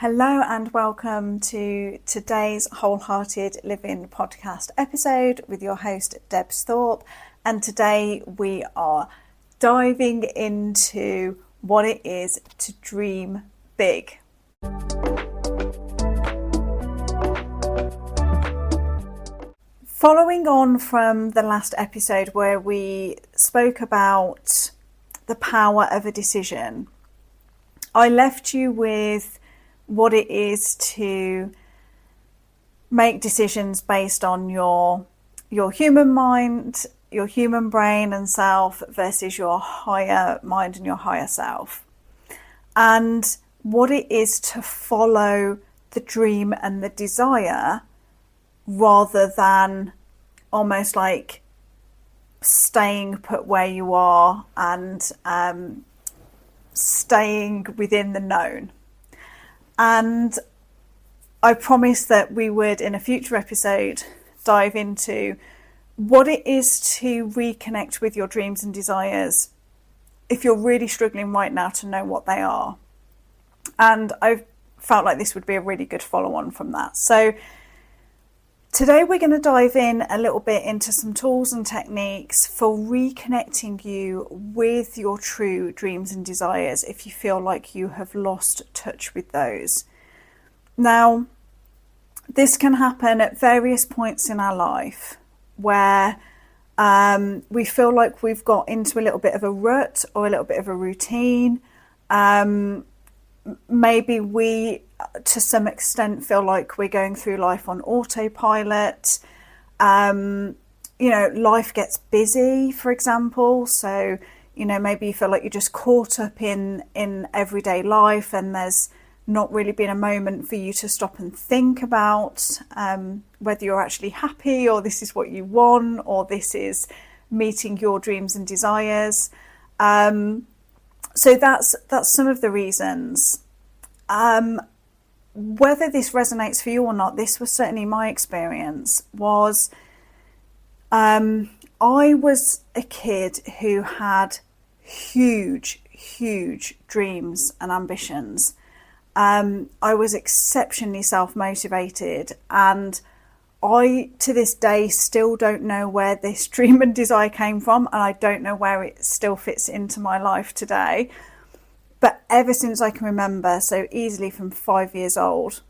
Hello and welcome to today's WholeHearted Living podcast episode with your host Debs Thorpe, and today we are diving into what it is to dream big. Following on from the last episode where we spoke about the power of a decision, I left you with what it is to make decisions based on your human mind, your human brain and self versus your higher mind and your higher self. And what it is to follow the dream and the desire rather than almost like staying put where you are and staying within the known. And I promised that we would, in a future episode, dive into what it is to reconnect with your dreams and desires if you're really struggling right now to know what they are. And I felt like this would be a really good follow-on from that. So today we're going to dive in a little bit into some tools and techniques for reconnecting you with your true dreams and desires if you feel like you have lost touch with those. Now, this can happen at various points in our life where we feel like we've got into a little bit of a rut or a little bit of a routine. Maybe we, to some extent, feel like we're going through life on autopilot. Life gets busy, for example. So, maybe you feel like you're just caught up in everyday life and there's not really been a moment for you to stop and think about whether you're actually happy or this is what you want or this is meeting your dreams and desires. So that's some of the reasons. Whether this resonates for you or not, this was certainly my experience, was I was a kid who had huge dreams and ambitions. I was exceptionally self-motivated, and I, to this day, still don't know where this dream and desire came from, and I don't know where it still fits into my life today. But ever since I can remember, so easily from 5 years old,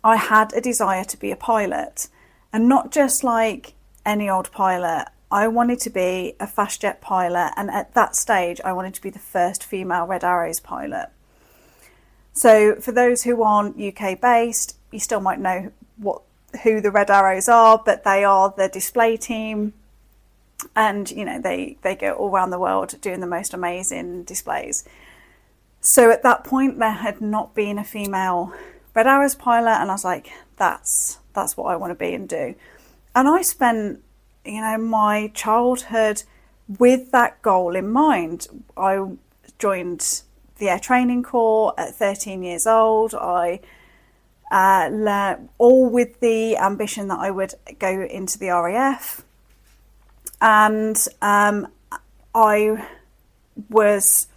I had a desire to be a pilot, and not just like any old pilot. I wanted to be a fast jet pilot, and at that stage, I wanted to be the first female Red Arrows pilot. So for those who aren't UK based, you still might know who the Red Arrows are, but they are the display team, and they go all around the world doing the most amazing displays. So at that point there had not been a female Red Arrows pilot, and I was like, that's what I want to be and do. And I spent my childhood with that goal in mind. I joined the Air Training Corps at 13 years old. I learned all with the ambition that I would go into the RAF, and I was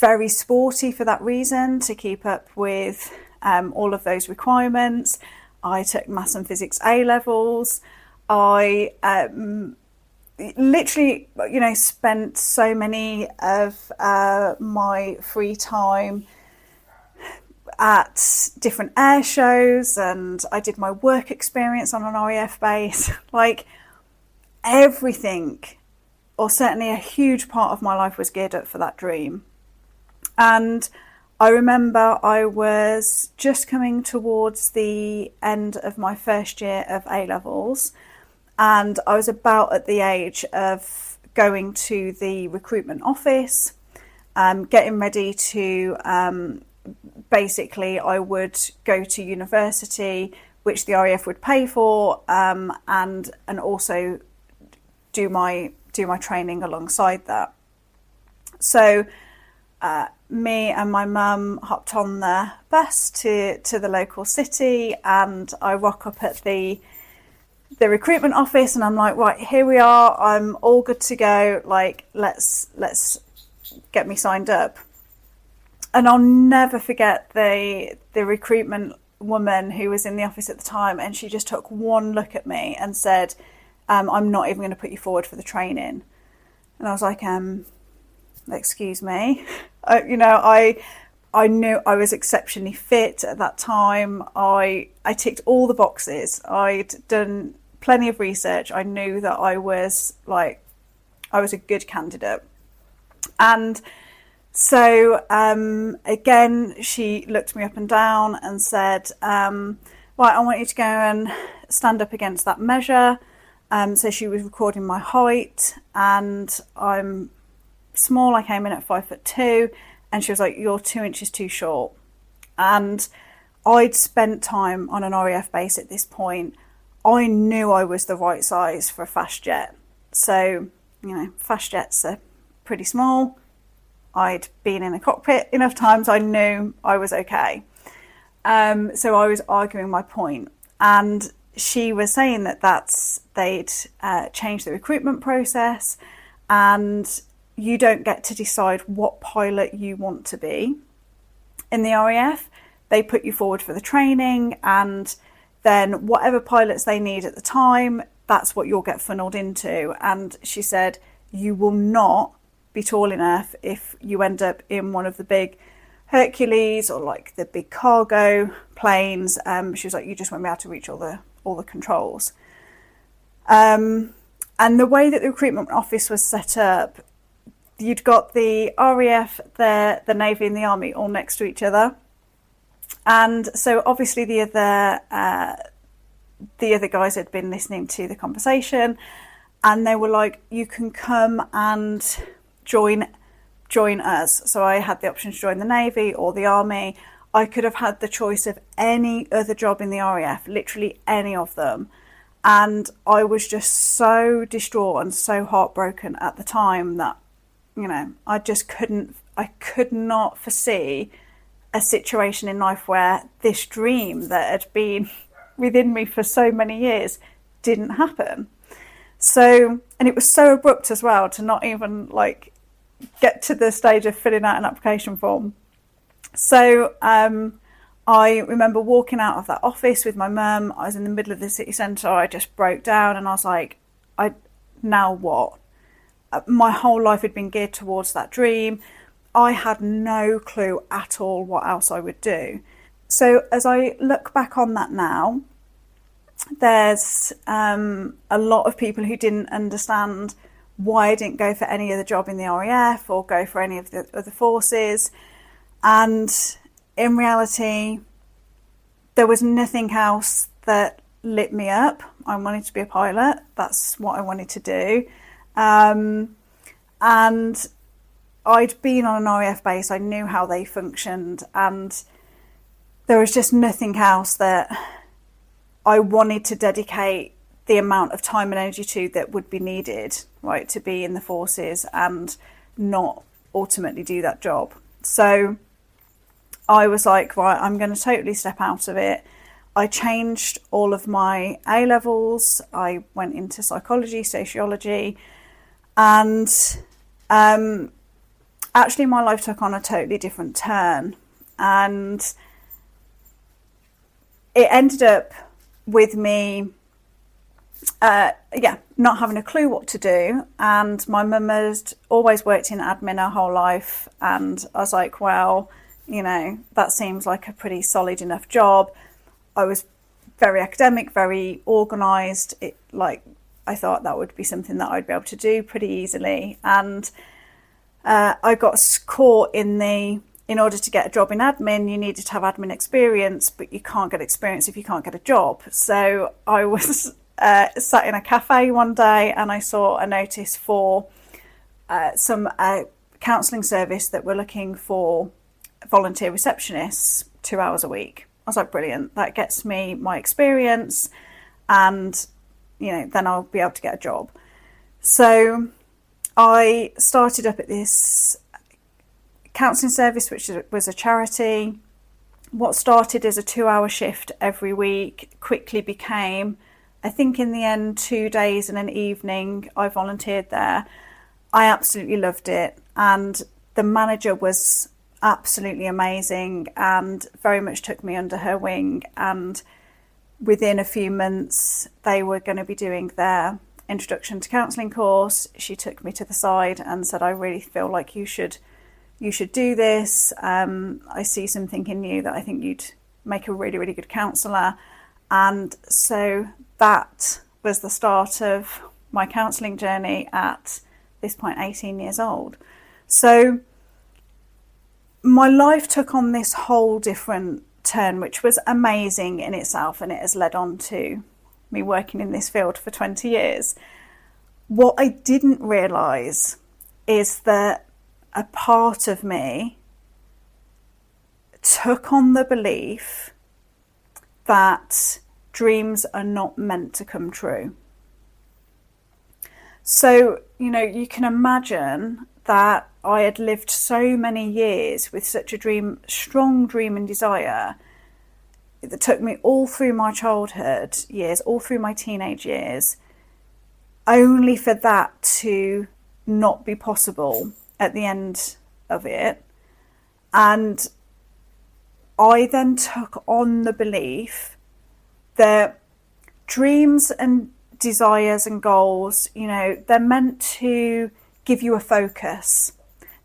very sporty for that reason, to keep up with all of those requirements. I took maths and physics A levels. I literally spent so many of my free time at different air shows, and I did my work experience on an RAF base. Like everything, or certainly a huge part of my life, was geared up for that dream. And I remember I was just coming towards the end of my first year of A levels, and I was about at the age of going to the recruitment office, getting ready to basically I would go to university, which the RAF would pay for, and also do my training alongside that. So me and my mum hopped on the bus to the local city, and I rock up at the recruitment office, and I'm like, right, here we are, I'm all good to go, like let's get me signed up. And I'll never forget the recruitment woman who was in the office at the time, and she just took one look at me and said, I'm not even going to put you forward for the training. And I was like, excuse me. I knew I was exceptionally fit at that time. I ticked all the boxes. I'd done plenty of research. I knew that I was a good candidate. And so again, she looked me up and down and said, right, I want you to go and stand up against that measure. So she was recording my height, and I'm small. I came in at 5'2", and she was like, you're 2 inches too short. And I'd spent time on an RAF base at this point. I knew I was the right size for a fast jet. So, fast jets are pretty small. I'd been in a cockpit enough times, I knew I was okay. So I was arguing my point, and she was saying that they'd changed the recruitment process, and you don't get to decide what pilot you want to be. In the RAF, they put you forward for the training, and then whatever pilots they need at the time, that's what you'll get funneled into. And she said, you will not be tall enough if you end up in one of the big Hercules or like the big cargo planes. She was like, you just won't be able to reach all the controls. And the way that the recruitment office was set up, you'd got the RAF, the Navy and the Army all next to each other. And so obviously the other guys had been listening to the conversation, and they were like, you can come and join us. So I had the option to join the Navy or the Army. I could have had the choice of any other job in the RAF, literally any of them. And I was just so distraught and so heartbroken at the time that, I could not foresee a situation in life where this dream that had been within me for so many years didn't happen. So, and it was so abrupt as well to not even get to the stage of filling out an application form. So I remember walking out of that office with my mum. I was in the middle of the city centre. I just broke down and I was like, now what? My whole life had been geared towards that dream. I had no clue at all what else I would do. So as I look back on that now, there's a lot of people who didn't understand why I didn't go for any other job in the RAF or go for any of the other forces. And in reality, there was nothing else that lit me up. I wanted to be a pilot. That's what I wanted to do. And I'd been on an RAF base. I knew how they functioned, and there was just nothing else that I wanted to dedicate the amount of time and energy to that would be needed, right, to be in the forces and not ultimately do that job. So I was like, right, I'm going to totally step out of it. I changed all of my A levels. I went into psychology, sociology, and actually my life took on a totally different turn. And it ended up with me not having a clue what to do. And my mum had always worked in admin her whole life, and I was like, well, that seems like a pretty solid enough job. I was very academic, very organised. I thought that would be something that I'd be able to do pretty easily. And I got caught in order to get a job in admin, you needed to have admin experience, but you can't get experience if you can't get a job. So I was sat in a cafe one day, and I saw a notice for some counselling service that were looking for volunteer receptionists 2 hours a week. I was like, brilliant, that gets me my experience, and then I'll be able to get a job. So I started up at this counselling service, which was a charity. What started as a 2-hour shift every week quickly became, I think in the end, 2 days and an evening. I volunteered there. I absolutely loved it, and the manager was absolutely amazing and very much took me under her wing. And within a few months, they were going to be doing their introduction to counselling course. She took me to the side and said, I really feel like you should do this. I see something in you that I think you'd make a really, really good counsellor. And so that was the start of my counselling journey at this point, 18 years old. So my life took on this whole different turn, which was amazing in itself, and it has led on to me working in this field for 20 years. What I didn't realise is that a part of me took on the belief that dreams are not meant to come true. So, you can imagine that I had lived so many years with such a strong dream and desire that took me all through my childhood years, all through my teenage years, only for that to not be possible at the end of it. And I then took on the belief that dreams and desires and goals, they're meant to give you a focus.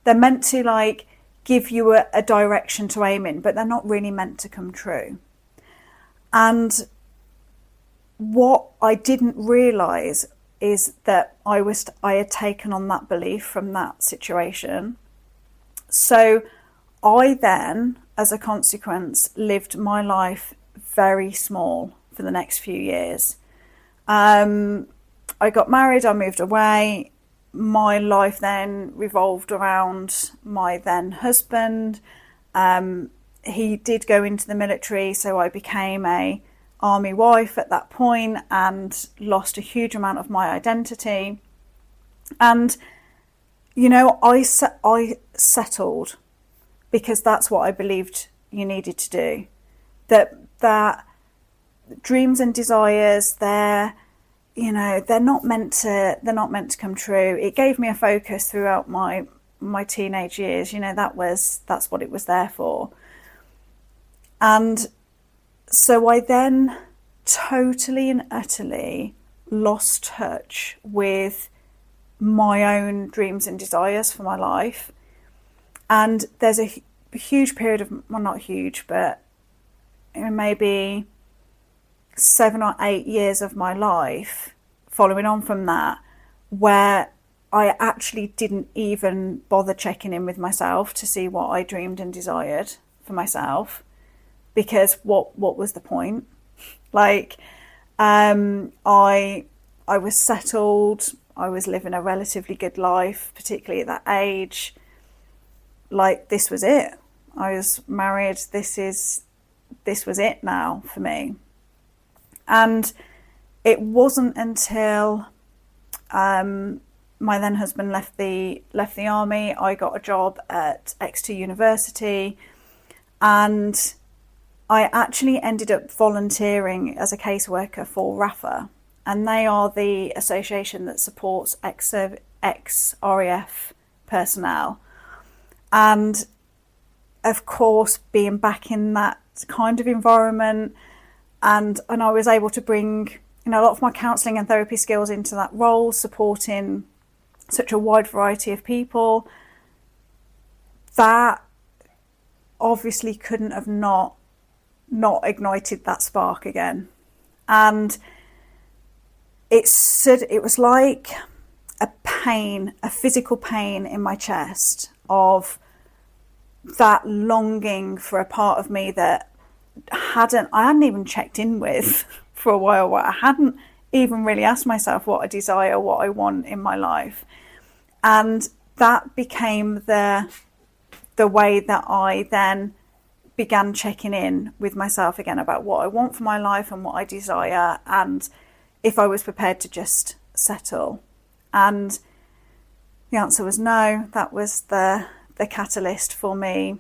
They're meant to give you a direction to aim in, but they're not really meant to come true. And what I didn't realise is that I had taken on that belief from that situation. So I then, as a consequence, lived my life very small for the next few years. I got married, I moved away. My life then revolved around my then husband. He did go into the military, so I became a army wife at that point and lost a huge amount of my identity. And, I settled because that's what I believed you needed to do. That dreams and desires, they're not meant to come true. It gave me a focus throughout my teenage years. That's what it was there for. And so I then totally and utterly lost touch with my own dreams and desires for my life. And there's a huge period of, well, not huge, but maybe 7 or 8 years of my life following on from that, where I actually didn't even bother checking in with myself to see what I dreamed and desired for myself, because what was the point? I was settled, I was living a relatively good life, particularly at that age. This was it. I was married. This was it now for me. And it wasn't until my then husband left the army, I got a job at Exeter University, and I actually ended up volunteering as a caseworker for RAFA, and they are the association that supports ex-RAF personnel. And of course, being back in that kind of environment, and I was able to bring a lot of my counselling and therapy skills into that role, supporting such a wide variety of people. That obviously couldn't have not ignited that spark again. And it was like a physical pain in my chest of that longing for a part of me that I hadn't even checked in with for a while. I hadn't even really asked myself what I desire, what I want in my life. And that became the way that I then began checking in with myself again about what I want for my life and what I desire, and if I was prepared to just settle. And the answer was no. That was the catalyst for me.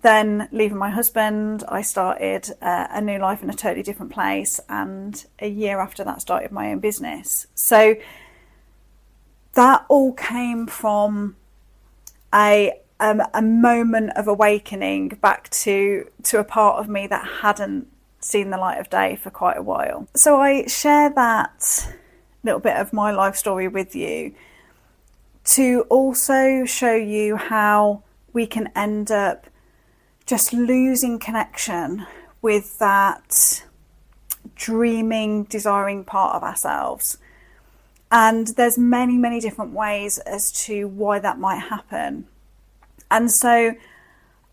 Then, leaving my husband, I started a new life in a totally different place, and a year after that started my own business. So that all came from a a moment of awakening back to a part of me that hadn't seen the light of day for quite a while. So I share that little bit of my life story with you to also show you how we can end up just losing connection with that dreaming, desiring part of ourselves. And there's many, many different ways as to why that might happen. And so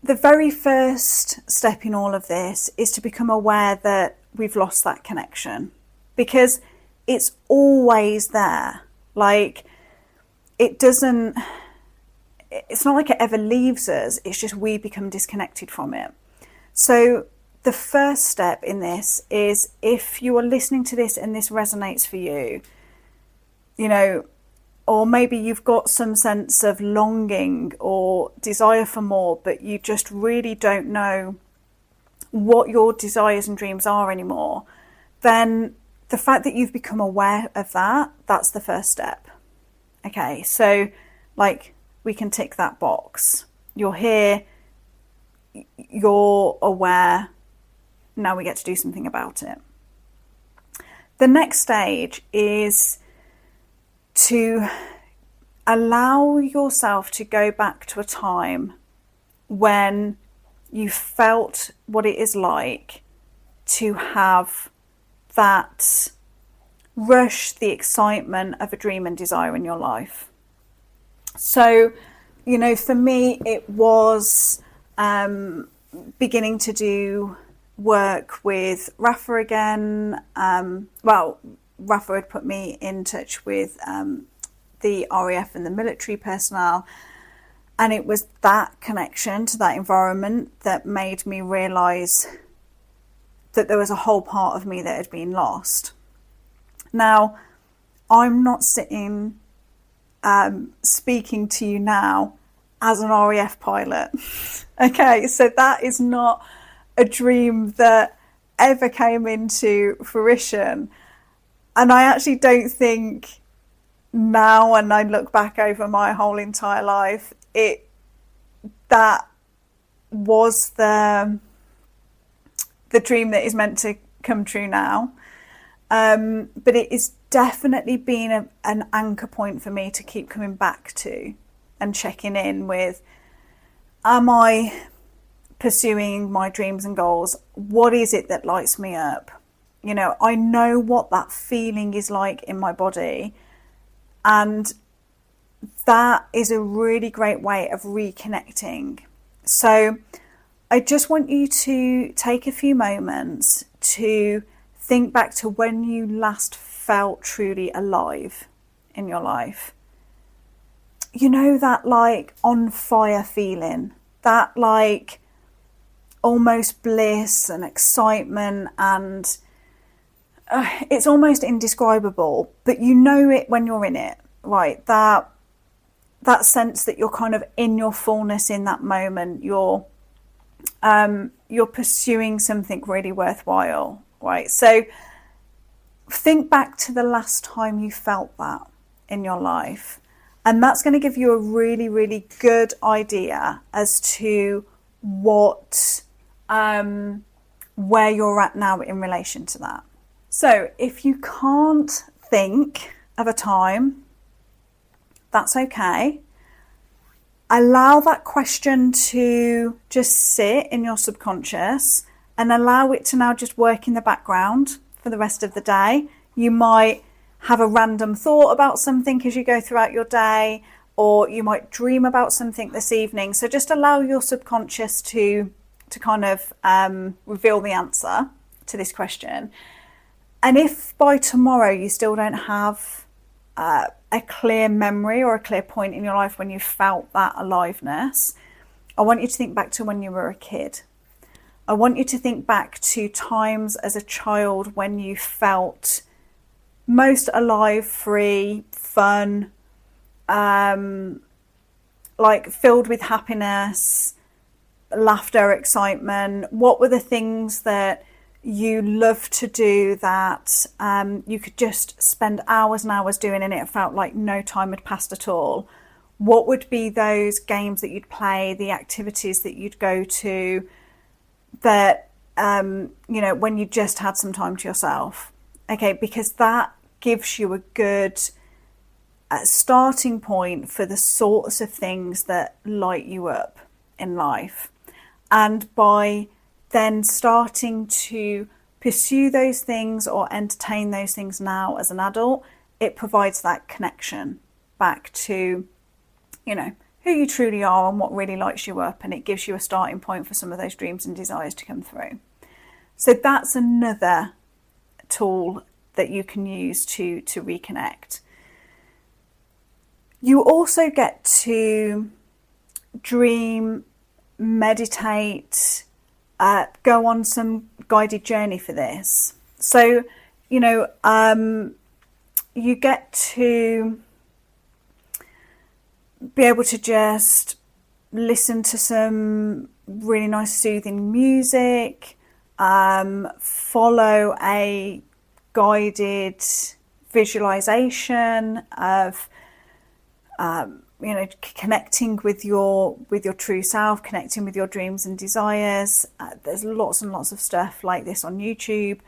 the very first step in all of this is to become aware that we've lost that connection, because it's always there. Like, it's not like it ever leaves us. It's just we become disconnected from it. So the first step in this is, if you are listening to this and this resonates for you, you know, or maybe you've got some sense of longing or desire for more, but you just really don't know what your desires and dreams are anymore, then the fact that you've become aware of that, that's the first step. Okay, so like, we can tick that box. You're here, you're aware, now we get to do something about it. The next stage is to allow yourself to go back to a time when you felt what it is like to have that rush, the excitement of a dream and desire in your life. So, you know, for me, it was beginning to do work with Rafa again. Rafa had put me in touch with the RAF and the military personnel, and it was that connection to that environment that made me realise that there was a whole part of me that had been lost. Now, I'm not sitting speaking to you now as an RAF pilot. Okay, so that is not a dream that ever came into fruition. And I actually don't think now, when I look back over my whole entire life, that was the dream that is meant to come true now. But it is definitely been an anchor point for me to keep coming back to and checking in with, am I pursuing my dreams and goals? What is it that lights me up? You know, I know what that feeling is like in my body, and that is a really great way of reconnecting. So I just want you to take a few moments to think back to when you last felt truly alive in your life. You know, that like on fire feeling, that like almost bliss and excitement, and it's almost indescribable, but you know it when you're in it, right? That sense that you're kind of in your fullness in that moment. You're pursuing something really worthwhile, right? So think back to the last time you felt that in your life, and that's going to give you a really, really good idea as to what where you're at now in relation to that. So if you can't think of a time, that's okay. Allow that question to just sit in your subconscious and allow it to now just work in the background for the rest of the day. You might have a random thought about something as you go throughout your day, or you might dream about something this evening. So just allow your subconscious to kind of reveal the answer to this question. And if by tomorrow you still don't have a clear memory or a clear point in your life when you felt that aliveness, I want you to think back to when you were a kid. I want you to think back to times as a child when you felt most alive, free, fun, like filled with happiness, laughter, excitement. What were the things that you loved to do that you could just spend hours and hours doing, and it felt like no time had passed at all? What would be those games that you'd play, the activities that you'd go to, that, when you just had some time to yourself? Okay, because that gives you a good starting point for the sorts of things that light you up in life. And by then starting to pursue those things or entertain those things now as an adult, it provides that connection back to, who you truly are and what really lights you up. And it gives you a starting point for some of those dreams and desires to come through. So that's another tool that you can use to reconnect. You also get to dream, meditate, go on some guided journey for this. So, you get to be able to just listen to some really nice soothing music, follow a guided visualization of connecting with your true self, connecting with your dreams and desires. There's lots and lots of stuff like this on YouTube,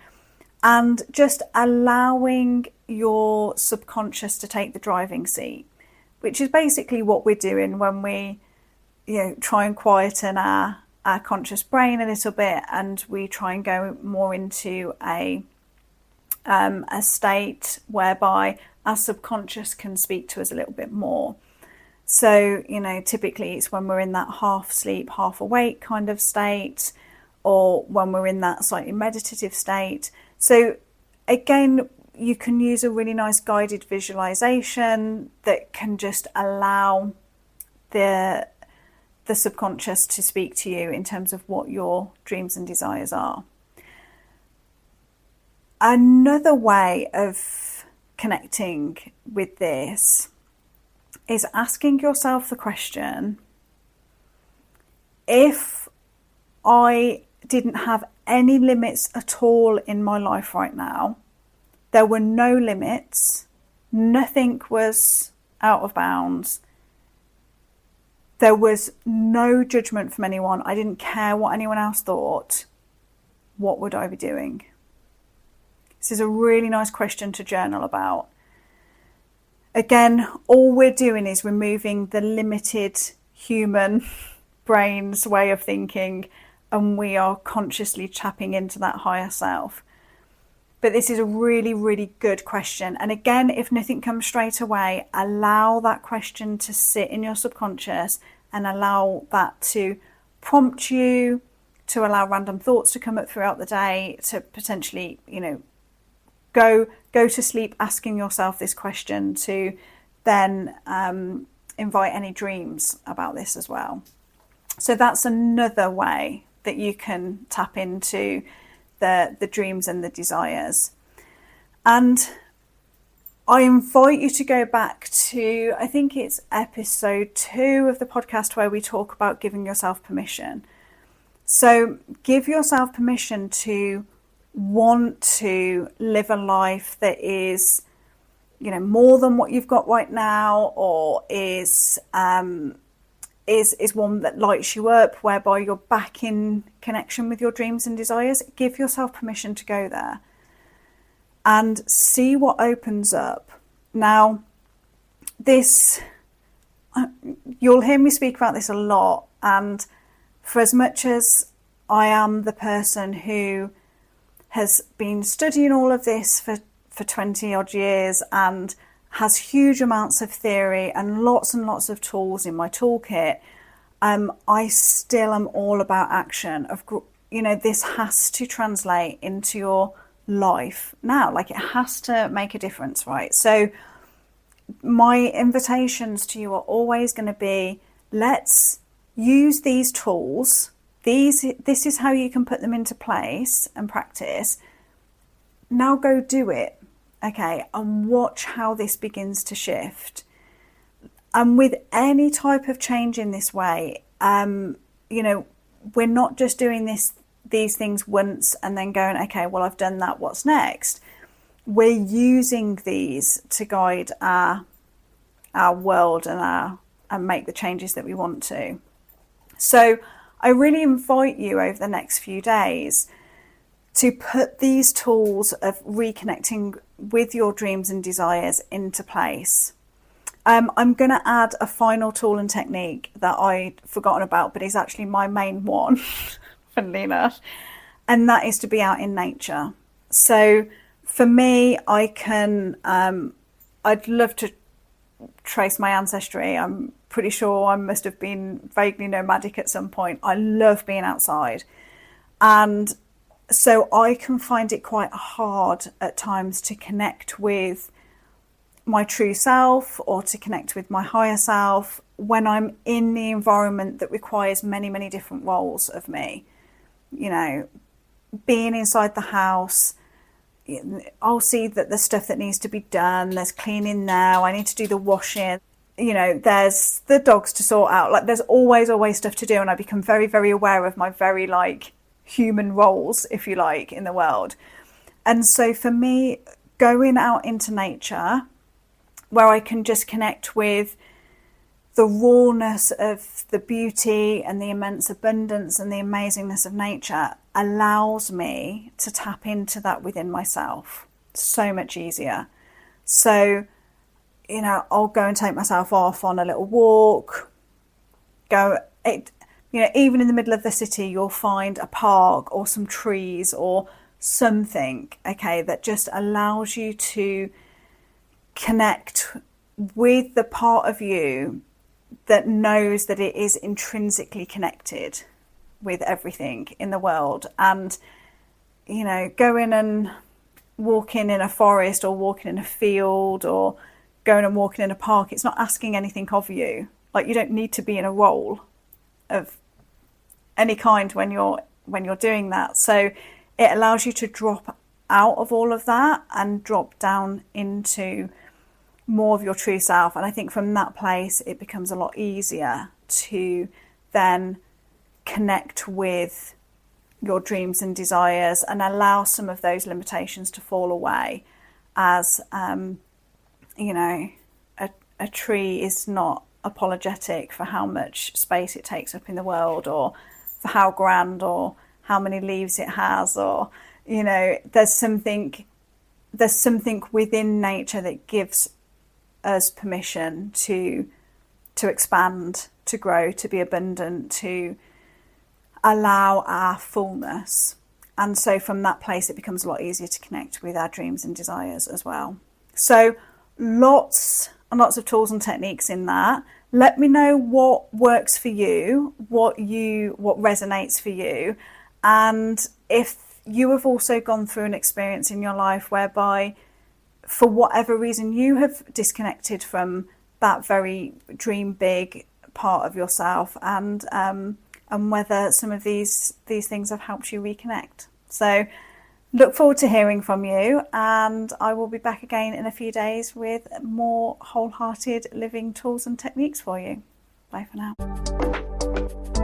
and just allowing your subconscious to take the driving seat, which is basically what we're doing when we try and quieten our conscious brain a little bit, and we try and go more into a state whereby our subconscious can speak to us a little bit more. So, typically it's when we're in that half sleep, half awake kind of state, or when we're in that slightly meditative state. So again, you can use a really nice guided visualization that can just allow the subconscious to speak to you in terms of what your dreams and desires are. Another way of connecting with this is asking yourself the question, if I didn't have any limits at all in my life right now, there were no limits, nothing was out of bounds, there was no judgment from anyone, I didn't care what anyone else thought, what would I be doing? This is a really nice question to journal about. Again, all we're doing is removing the limited human brain's way of thinking, and we are consciously tapping into that higher self. But this is a really, really good question. And again, if nothing comes straight away, allow that question to sit in your subconscious and allow that to prompt you, to allow random thoughts to come up throughout the day, to potentially, go to sleep asking yourself this question, to then invite any dreams about this as well. So that's another way that you can tap into the dreams and the desires. And I invite you to go back to, I think it's episode 2 of the podcast, where we talk about giving yourself permission. So give yourself permission to want to live a life that is, more than what you've got right now, or is one that lights you up, whereby you're back in connection with your dreams and desires. Give yourself permission to go there and see what opens up. Now, this, you'll hear me speak about this a lot, and for as much as I am the person who has been studying all of this for 20 odd years and has huge amounts of theory and lots of tools in my toolkit, I still am all about action. This has to translate into your life now. Like, it has to make a difference, right? So my invitations to you are always going to be, let's use these tools. This is how you can put them into place and practice. Now go do it, okay? And watch how this begins to shift. And with any type of change in this way, we're not just doing these things once and then going, okay, well, I've done that, what's next? We're using these to guide our world and and make the changes that we want to. So I really invite you over the next few days to put these tools of reconnecting with your dreams and desires into place. I'm going to add a final tool and technique that I'd forgotten about, but is actually my main one, funnily enough, and that is to be out in nature. So for me, I'd love to trace my ancestry. I'm pretty sure I must have been vaguely nomadic at some point. I love being outside. And so I can find it quite hard at times to connect with my true self or to connect with my higher self when I'm in the environment that requires many, many different roles of me. You know, being inside the house, I'll see that there's stuff that needs to be done. There's cleaning now. I need to do the washing. You know, there's the dogs to sort out. Like, there's always stuff to do. And I become very, very aware of my very, like, human roles, if you like, in the world. And so for me, going out into nature, where I can just connect with the rawness of the beauty and the immense abundance and the amazingness of nature, allows me to tap into that within myself so much easier. So, you know, I'll go and take myself off on a little walk, even in the middle of the city, you'll find a park or some trees or something, okay, that just allows you to connect with the part of you that knows that it is intrinsically connected with everything in the world. And, you know, going and walking in a forest or walking in a field or going and walking in a park, it's not asking anything of you. Like, you don't need to be in a role of any kind when you're doing that. So it allows you to drop out of all of that and drop down into more of your true self. And I think from that place, it becomes a lot easier to then connect with your dreams and desires and allow some of those limitations to fall away. As, you know, a tree is not apologetic for how much space it takes up in the world, or for how grand or how many leaves it has, or, you know, there's something within nature that gives us permission to expand, to grow, to be abundant, to allow our fullness. And so from that place, it becomes a lot easier to connect with our dreams and desires as well. So lots and lots of tools and techniques in that. Let me know what works for you, what resonates for you. And if you have also gone through an experience in your life whereby, for whatever reason, you have disconnected from that very dream big part of yourself, and whether some of these things have helped you reconnect. So look forward to hearing from you, and I will be back again in a few days with more wholehearted living tools and techniques for you. Bye for now.